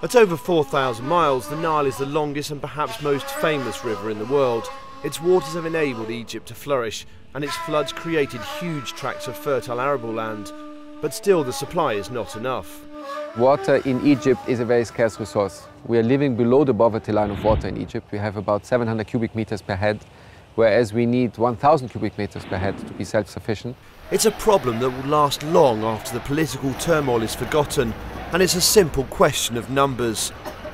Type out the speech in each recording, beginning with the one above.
At over 4,000 miles, the Nile is the longest and perhaps most famous river in the world. Its waters have enabled Egypt to flourish, and its floods created huge tracts of fertile arable land. But still, the supply is not enough. Water in Egypt is a very scarce resource. We are living below the poverty line of water in Egypt. We have about 700 cubic meters per head, whereas we need 1,000 cubic meters per head to be self-sufficient. It's a problem that will last long after the political turmoil is forgotten, and it's a simple question of numbers.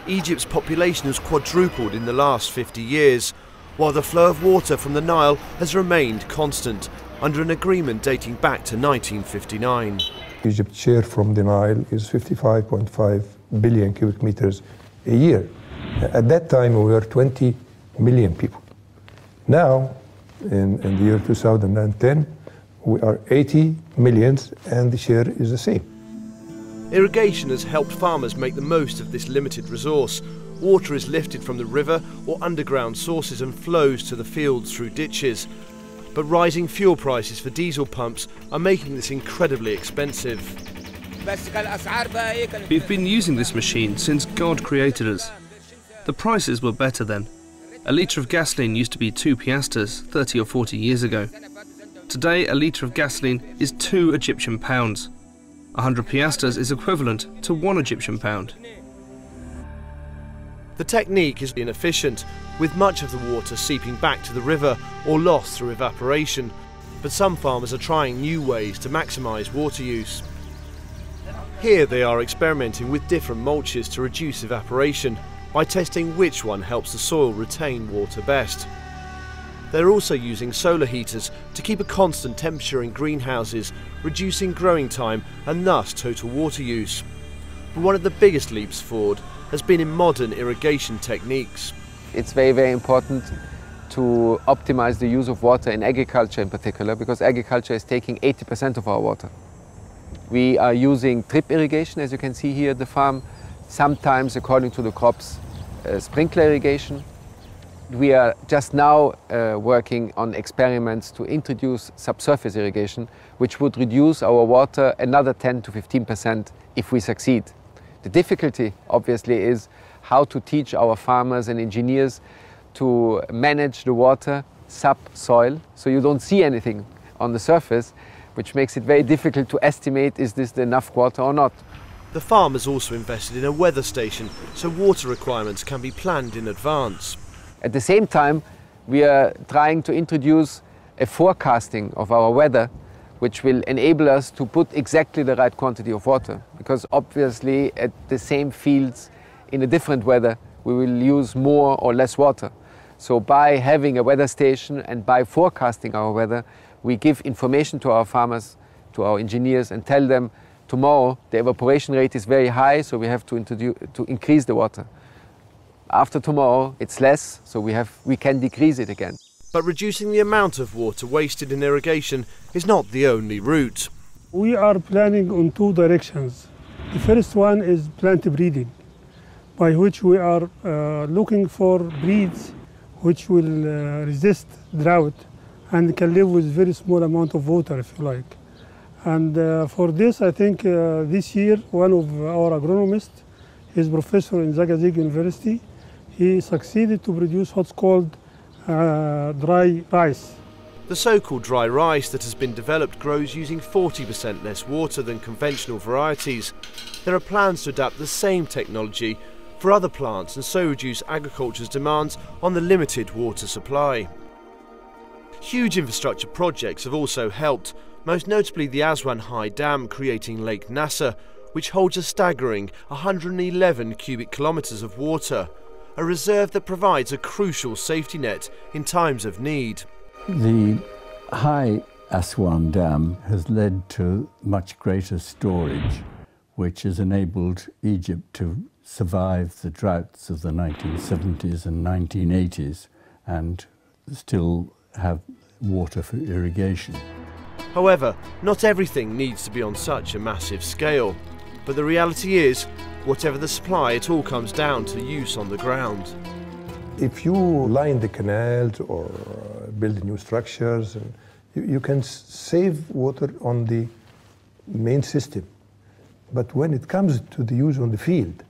Egypt's population has quadrupled in the last 50 years, while the flow of water from the Nile has remained constant, under an agreement dating back to 1959. Egypt's share from the Nile is 55.5 billion cubic meters a year. At that time, we were 20 million people. Now, in the year 2010, we are 80 millions, and the share is the same. Irrigation has helped farmers make the most of this limited resource. Water is lifted from the river or underground sources and flows to the fields through ditches. But rising fuel prices for diesel pumps are making this incredibly expensive. We've been using this machine since God created us. The prices were better then. A litre of gasoline used to be 2 piastres 30 or 40 years ago. Today, a litre of gasoline is 2 Egyptian pounds. 100 piastres is equivalent to 1 Egyptian pound. The technique is inefficient, with much of the water seeping back to the river or lost through evaporation. But some farmers are trying new ways to maximise water use. Here they are experimenting with different mulches to reduce evaporation by testing which one helps the soil retain water best. They're also using solar heaters to keep a constant temperature in greenhouses, reducing growing time and thus total water use. But one of the biggest leaps forward has been in modern irrigation techniques. It's very, very important to optimize the use of water in agriculture in particular, because agriculture is taking 80% of our water. We are using drip irrigation, as you can see here at the farm, sometimes, according to the crops, sprinkler irrigation. We are just now working on experiments to introduce subsurface irrigation, which would reduce our water another 10 to 15% if we succeed. The difficulty, obviously, is how to teach our farmers and engineers to manage the water subsoil, so you don't see anything on the surface, which makes it very difficult to estimate, is this enough water or not. The farm has also invested in a weather station, so water requirements can be planned in advance. At the same time, we are trying to introduce a forecasting of our weather, which will enable us to put exactly the right quantity of water. Because obviously at the same fields, in a different weather, we will use more or less water. So by having a weather station and by forecasting our weather, we give information to our farmers, to our engineers, and tell them tomorrow the evaporation rate is very high, so we have to increase the water. After tomorrow it's less, so we can decrease it again. But reducing the amount of water wasted in irrigation is not the only route. We are planning on 2 directions. The first one is plant breeding, by which we are looking for breeds which will resist drought and can live with very small amount of water, if you like. And for this, I think this year, one of our agronomists is professor in Zagazig University. He succeeded to produce what's called dry rice. The so-called dry rice that has been developed grows using 40% less water than conventional varieties. There are plans to adapt the same technology for other plants and so reduce agriculture's demands on the limited water supply. Huge infrastructure projects have also helped, most notably the Aswan High Dam creating Lake Nasser, which holds a staggering 111 cubic kilometres of water, a reserve that provides a crucial safety net in times of need. The High Aswan Dam has led to much greater storage, which has enabled Egypt to survive the droughts of the 1970s and 1980s and still have water for irrigation. However, not everything needs to be on such a massive scale. But the reality is, whatever the supply, it all comes down to use on the ground. If you line the canals or build new structures, you can save water on the main system. But when it comes to the use on the field,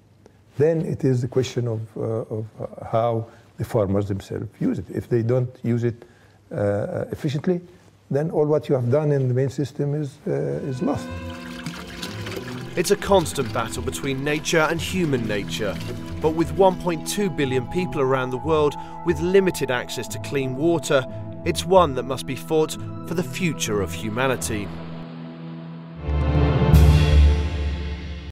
Then it is the question of how the farmers themselves use it. If they don't use it efficiently, then all what you have done in the main system is lost. It's a constant battle between nature and human nature. But with 1.2 billion people around the world with limited access to clean water, it's one that must be fought for the future of humanity.